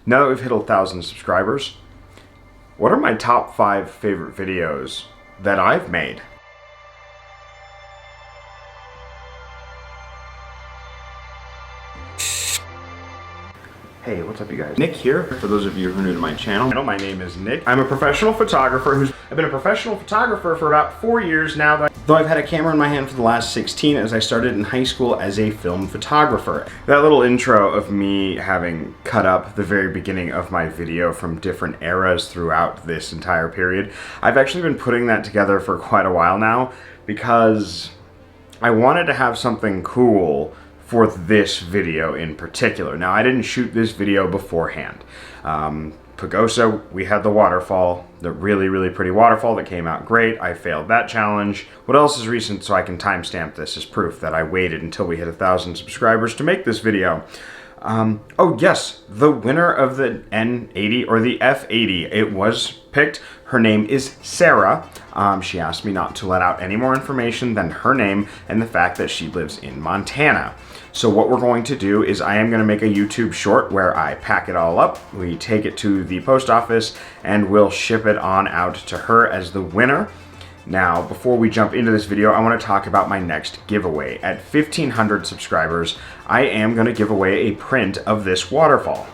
Now that we've hit 1,000 subscribers, what are my top 5 favorite videos that I've made? Hey, what's up you guys? Nick here, for those of you who are new to my channel. My name is Nick. I'm a professional photographer I've been a professional photographer for about 4 years now, though I've had a camera in my hand for the last 16 as I started in high school as a film photographer. That little intro of me having cut up the very beginning of my video from different eras throughout this entire period, I've actually been putting that together for quite a while now because I wanted to have something cool for this video in particular. Now, I didn't shoot this video beforehand. Pagosa, we had the waterfall, the really pretty waterfall that came out great. I failed that challenge. What else is recent so I can timestamp this as proof that I waited until we hit 1,000 subscribers to make this video? Oh yes, the winner of the N80 or the F80, it was picked. Her name is Sarah. She asked me not to let out any more information than her name and the fact that she lives in Montana. So what we're going to do is I am going to make a YouTube short where I pack it all up, we take it to the post office, and we'll ship it on out to her as the winner. Now, before we jump into this video, I want to talk about my next giveaway. At 1,500 subscribers, I am going to give away a print of this waterfall.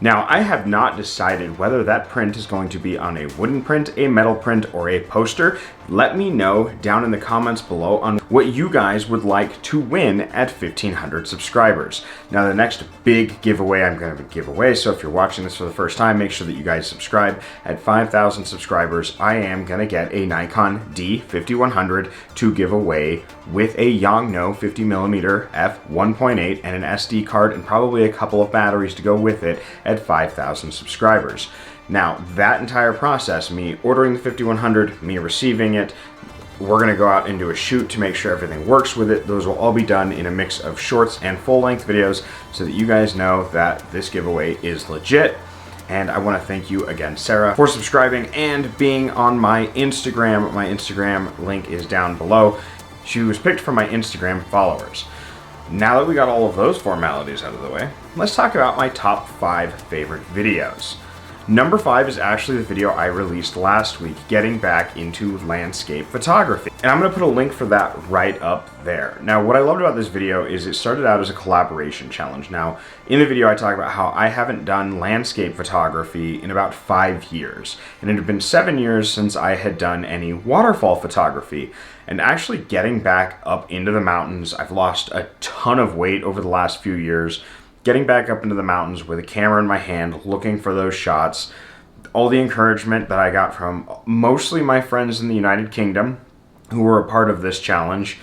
Now, I have not decided whether that print is going to be on a wooden print, a metal print, or a poster. Let me know down in the comments below on what you guys would like to win at 1,500 subscribers. Now, the next big giveaway I'm going to give away, so if you're watching this for the first time, make sure that you guys subscribe. At 5,000 subscribers, I am going to get a Nikon D5100 to give away with a Yongnuo 50mm f1.8 and an SD card and probably a couple of batteries to go with it at 5,000 subscribers. Now, that entire process, me ordering the 5100, me receiving it, we're going to go out and do a shoot to make sure everything works with it. Those will all be done in a mix of shorts and full-length videos so that you guys know that this giveaway is legit. And I want to thank you again, Sarah, for subscribing and being on my Instagram. My Instagram link is down below. She was picked from my Instagram followers. Now that we got all of those formalities out of the way, let's talk about my top 5 favorite videos. Number 5 is actually the video I released last week, getting back into landscape photography. And I'm going to put a link for that right up there. Now, what I loved about this video is it started out as a collaboration challenge. Now, in the video I talk about how I haven't done landscape photography in about 5 years. And it had been 7 years since I had done any waterfall photography. And actually getting back up into the mountains, I've lost a ton of weight over the last few years. Getting back up into the mountains with a camera in my hand, looking for those shots, all the encouragement that I got from mostly my friends in the United Kingdom who were a part of this challenge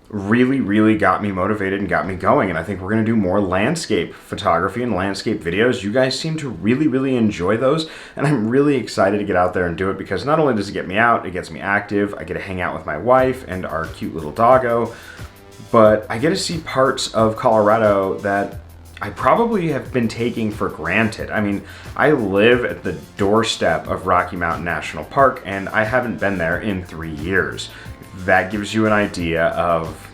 really got me motivated and got me going. And I think we're going to do more landscape photography and landscape videos. You guys seem to really enjoy those, and I'm really excited to get out there and do it because not only does it get me out, it gets me active, I get to hang out with my wife and our cute little doggo, but I get to see parts of Colorado that I probably have been taking for granted. I mean, I live at the doorstep of Rocky Mountain National Park, and I haven't been there in 3 years. That gives you an idea of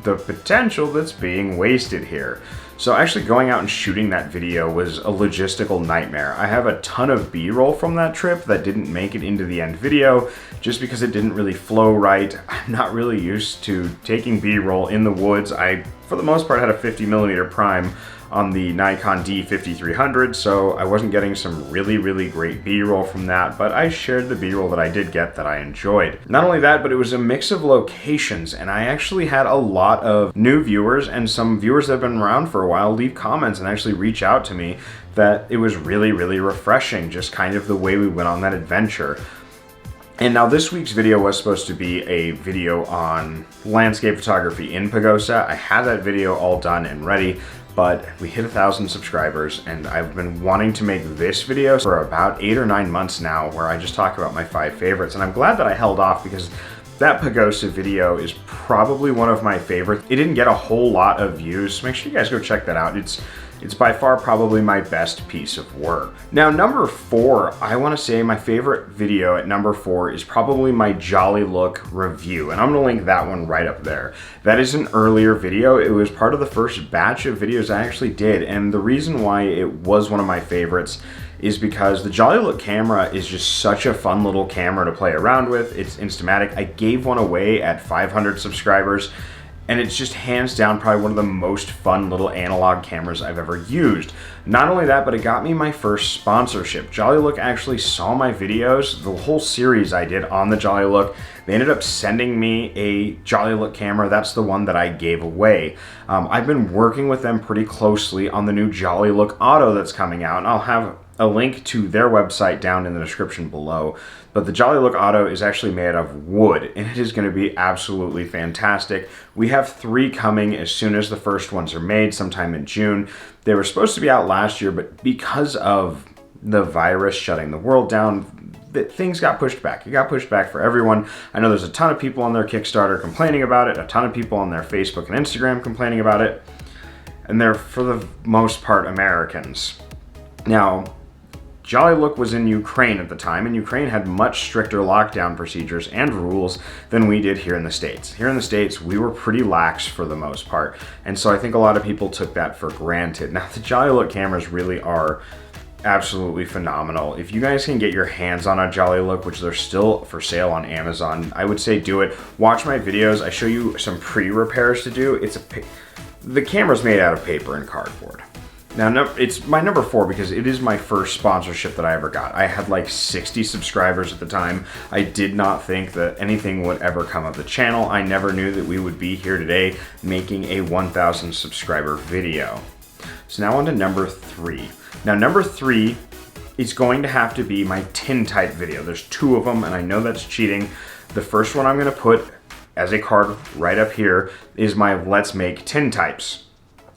the potential that's being wasted here. So actually going out and shooting that video was a logistical nightmare. I have a ton of B-roll from that trip that didn't make it into the end video just because it didn't really flow right. I'm not really used to taking B-roll in the woods. I, for the most part, had a 50mm prime on the Nikon D5300, so I wasn't getting some really great B-roll from that, but I shared the B-roll that I did get that I enjoyed. Not only that, but it was a mix of locations, and I actually had a lot of new viewers and some viewers that have been around for a while leave comments and actually reach out to me that it was really refreshing, just kind of the way we went on that adventure. And now this week's video was supposed to be a video on landscape photography in Pagosa. I had that video all done and ready, but we hit 1,000 subscribers, and I've been wanting to make this video for about 8 or 9 months now, where I just talk about my 5 favorites. And I'm glad that I held off because that Pagosa video is probably one of my favorites. It didn't get a whole lot of views, so make sure you guys go check that out. It's It's by far probably my best piece of work. Now, number 4, I want to say my favorite video at number 4 is probably my Jolly Look review, and I'm going to link that one right up there. That is an earlier video. It was part of the first batch of videos I actually did, and the reason why it was one of my favorites is because the Jolly Look camera is just such a fun little camera to play around with. It's Instamatic. I gave one away at 500 subscribers, and it's just hands down probably one of the most fun little analog cameras I've ever used. Not only that, but it got me my first sponsorship. Jolly Look actually saw my videos, the whole series I did on the Jolly Look. They ended up sending me a Jolly Look camera. That's the one that I gave away. I've been working with them pretty closely on the new Jolly Look Auto that's coming out, and I'll have a link to their website down in the description below. But the Jolly Look Auto is actually made of wood, and it is going to be absolutely fantastic. We have 3 coming as soon as the first ones are made, sometime in June. They were supposed to be out last year, but because of the virus shutting the world down, things got pushed back. It got pushed back for everyone. I know there's a ton of people on their Kickstarter complaining about it, a ton of people on their Facebook and Instagram complaining about it, and they're, for the most part, Americans. Now, Jolly Look was in Ukraine at the time, and Ukraine had much stricter lockdown procedures and rules than we did here in the States. Here in the States, we were pretty lax for the most part, and so I think a lot of people took that for granted. Now, the Jolly Look cameras really are absolutely phenomenal. If you guys can get your hands on a Jolly Look, which they're still for sale on Amazon, I would say do it. Watch my videos. I show you some pre-repairs to do. The camera's made out of paper and cardboard. Now, it's my number 4 because it is my first sponsorship that I ever got. I had like 60 subscribers at the time. I did not think that anything would ever come of the channel. I never knew that we would be here today making a 1,000 subscriber video. So now on to number 3. Now, number 3 is going to have to be my tintype video. There's 2 of them, and I know that's cheating. The first one I'm going to put as a card right up here is my Let's Make Tintypes.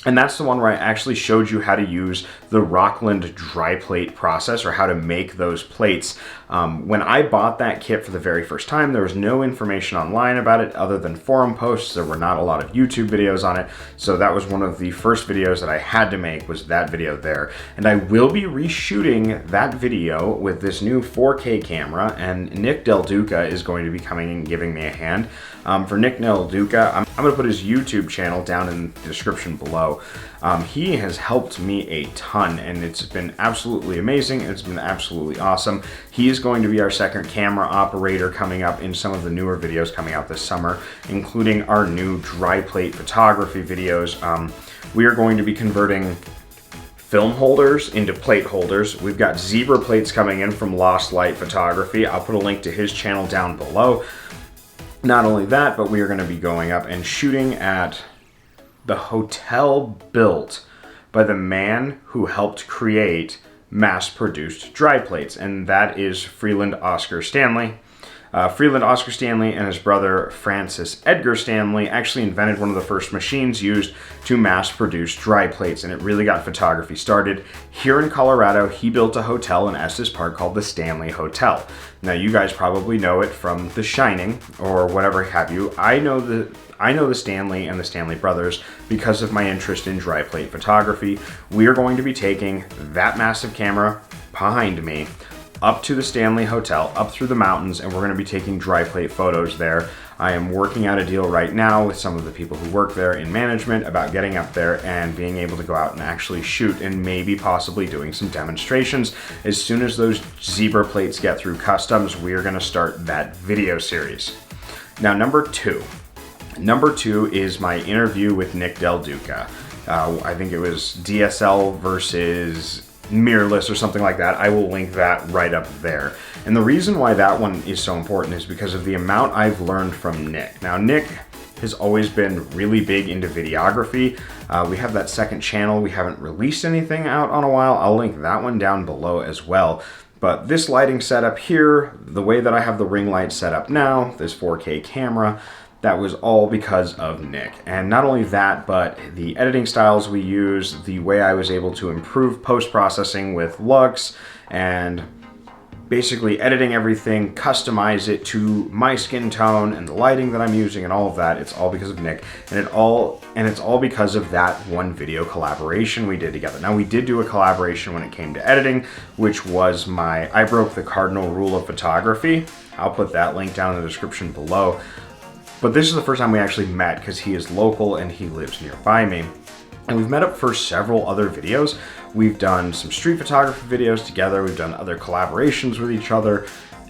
And that's the one where I actually showed you how to use the Rockland dry plate process, or how to make those plates. When I bought that kit for the very first time, there was no information online about it other than forum posts. There were not a lot of YouTube videos on it. So that was one of the first videos that I had to make, was that video there. And I will be reshooting that video with this new 4K camera, and Nick Del Duca is going to be coming and giving me a hand. For Nick Del Duca, I'm going to put his YouTube channel down in the description below. He has helped me a ton, and it's been absolutely amazing. It's been absolutely awesome. He is going to be our second camera operator coming up in some of the newer videos coming out this summer, including our new dry plate photography videos. We are going to be converting film holders into plate holders. We've got zebra plates coming in from Lost Light Photography. I'll put a link to his channel down below. Not only that, but we are going to be going up and shooting at the hotel built by the man who helped create mass-produced dry plates, and that is Freeland Oscar Stanley. Freeland Oscar Stanley and his brother Francis Edgar Stanley actually invented one of the first machines used to mass produce dry plates, and it really got photography started. Here in Colorado, he built a hotel in Estes Park called the Stanley Hotel. Now, you guys probably know it from The Shining or whatever have you. I know the Stanley and the Stanley brothers because of my interest in dry plate photography. We are going to be taking that massive camera behind me up to the Stanley Hotel, up through the mountains, and we're going to be taking dry plate photos there. I am working out a deal right now with some of the people who work there in management about getting up there and being able to go out and actually shoot, and maybe possibly doing some demonstrations. As soon as those zebra plates get through customs, we are going to start that video series. Now, number 2. Number 2 is my interview with Nick Del Duca. I think it was DSL versus mirrorless or something like that. I will link that right up there. And the reason why that one is so important is because of the amount I've learned from Nick. Now, Nick has always been really big into videography. We have that second channel. We haven't released anything out on a while. I'll link that one down below as well. But this lighting setup here, the way that I have the ring light set up now, this 4K camera, that was all because of Nick. And not only that, but the editing styles we use, the way I was able to improve post-processing with Lux, and basically editing everything, customize it to my skin tone and the lighting that I'm using and all of that. It's all because of Nick, and it's all because of that one video collaboration we did together. Now, we did do a collaboration when it came to editing, which was I broke the cardinal rule of photography. I'll put that link down in the description below. But this is the first time we actually met because he is local and he lives nearby me. And we've met up for several other videos. We've done some street photography videos together. We've done other collaborations with each other.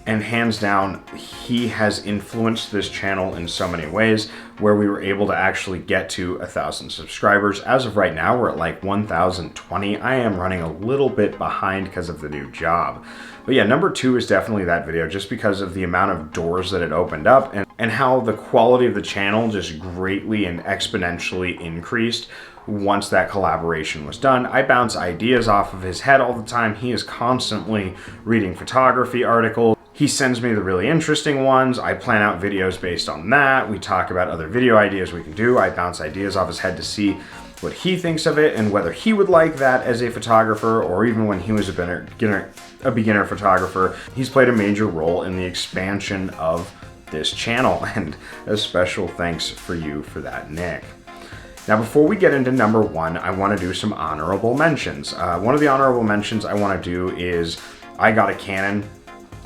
And hands down, he has influenced this channel in so many ways where we were able to actually get to 1,000 subscribers. As of right now, we're at like 1,020. I am running a little bit behind because of the new job. But yeah, number 2 is definitely that video just because of the amount of doors that it opened up and how the quality of the channel just greatly and exponentially increased once that collaboration was done. I bounce ideas off of his head all the time. He is constantly reading photography articles. He sends me the really interesting ones. I plan out videos based on that. We talk about other video ideas we can do. I bounce ideas off his head to see what he thinks of it and whether he would like that as a photographer, or even when he was a beginner photographer. He's played a major role in the expansion of this channel, and a special thanks for you for that, Nick. Now, before we get into number 1, I want to do some honorable mentions. One of the honorable mentions I want to do is I got a Canon.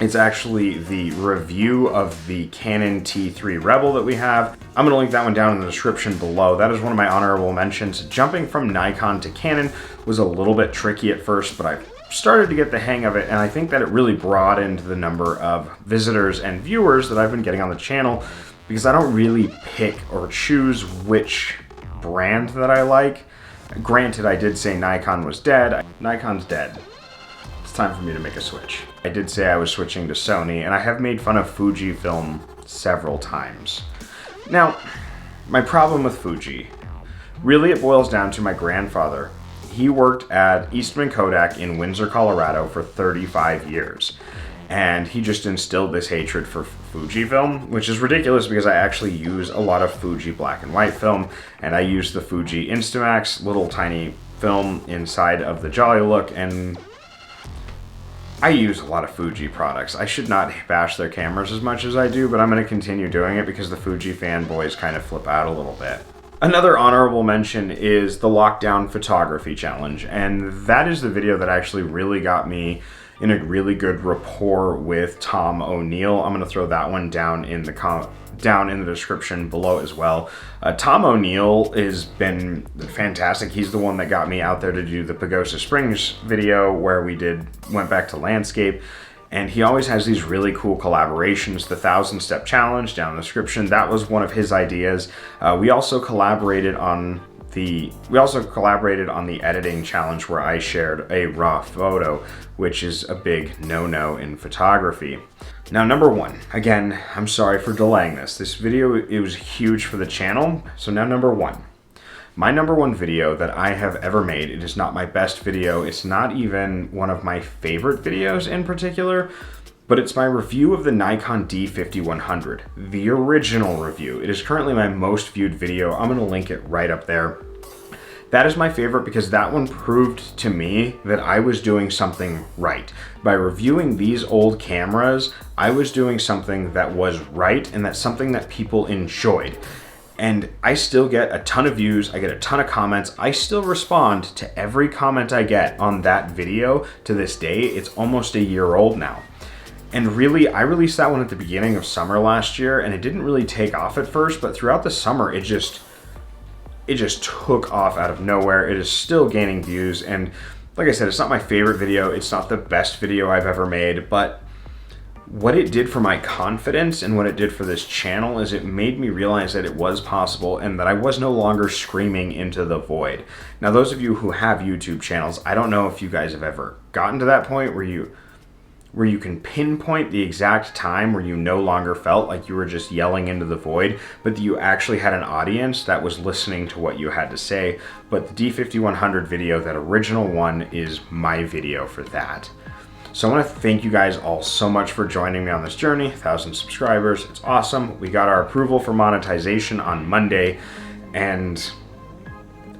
It's actually the review of the Canon T3 Rebel that we have. I'm going to link that one down in the description below. That is one of my honorable mentions. Jumping from Nikon to Canon was a little bit tricky at first, but I started to get the hang of it, and I think that it really broadened the number of visitors and viewers that I've been getting on the channel, because I don't really pick or choose which brand that I like. Granted, I did say Nikon was dead. Nikon's dead. It's time for me to make a switch. I did say I was switching to Sony, and I have made fun of Fujifilm several times. Now, my problem with Fuji, really it boils down to my grandfather. He worked at Eastman Kodak in Windsor, Colorado for 35 years. And he just instilled this hatred for Fujifilm, which is ridiculous because I actually use a lot of Fuji black and white film, and I use the Fuji Instamax little tiny film inside of the Jolly Look, and I use a lot of Fuji products. I should not bash their cameras as much as I do, but I'm going to continue doing it because the Fuji fanboys kind of flip out a little bit. Another honorable mention is the Lockdown Photography Challenge, and that is the video that actually really got me in a really good rapport with Tom O'Neill. I'm going to throw that one down in the description below as well. Tom O'Neill has been fantastic. He's the one that got me out there to do the Pagosa Springs video where we went back to landscape. And he always has these really cool collaborations. The 1,000-step challenge down in the description, that was one of his ideas. We also collaborated on the editing challenge where I shared a raw photo, which is a big no-no in photography. Now, number 1, again, I'm sorry for delaying this. This video, it was huge for the channel. So now number 1. My number 1 video that I have ever made, it is not my best video. It's not even one of my favorite videos in particular, but it's my review of the Nikon D5100, the original review. It is currently my most viewed video. I'm gonna link it right up there. That is my favorite because that one proved to me that I was doing something right. By reviewing these old cameras, I was doing something that was right, and that's something that people enjoyed. And I still get a ton of views, I get a ton of comments, I still respond to every comment I get on that video to this day. It's almost a year old now. And really, I released that one at the beginning of summer last year, and it didn't really take off at first, but throughout the summer, it just took off out of nowhere. It is still gaining views, and like I said, it's not my favorite video, it's not the best video I've ever made, but what it did for my confidence and what it did for this channel is it made me realize that it was possible and that I was no longer screaming into the void. Now, those of you who have YouTube channels, I don't know if you guys have ever gotten to that point where you can pinpoint the exact time where you no longer felt like you were just yelling into the void, but that you actually had an audience that was listening to what you had to say. But the D5100 video, that original one, is my video for that. So I want to thank you guys all so much for joining me on this journey. 1,000 subscribers, it's awesome. We got our approval for monetization on Monday, and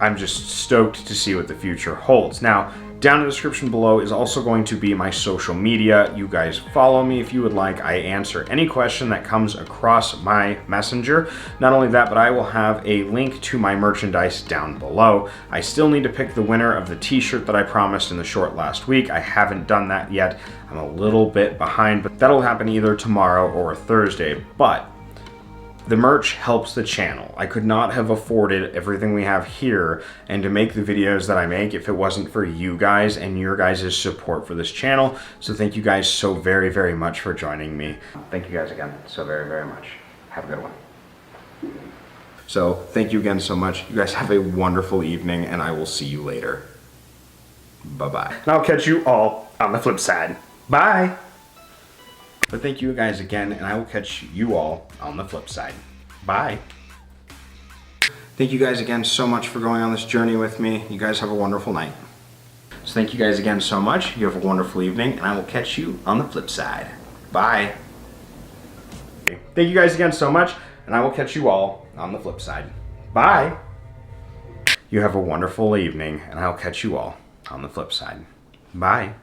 I'm just stoked to see what the future holds. Now, Down in the description below is also going to be my social media. You guys follow me if you would like. I answer any question that comes across my messenger. Not only that, but I will have a link to my merchandise down below. I still need to pick the winner of the t-shirt that I promised in the short last week. I haven't done that yet. I'm a little bit behind, but that'll happen either tomorrow or Thursday. But the merch helps the channel. I could not have afforded everything we have here and to make the videos that I make if it wasn't for you guys and your guys' support for this channel. So thank you guys so very, very much for joining me. Thank you guys again so very, very much. Have a good one. So thank you again so much. You guys have a wonderful evening and I will see you later. Bye-bye. And I'll catch you all on the flip side. Bye. But thank you guys again, and I will catch you all on the flip side. Bye. Thank you guys again so much for going on this journey with me. You guys have a wonderful night. So thank you guys again so much. You have a wonderful evening, and I will catch you on the flip side. Bye. Thank you guys again so much, and I will catch you all on the flip side. Bye. You have a wonderful evening, and I'll catch you all on the flip side. Bye.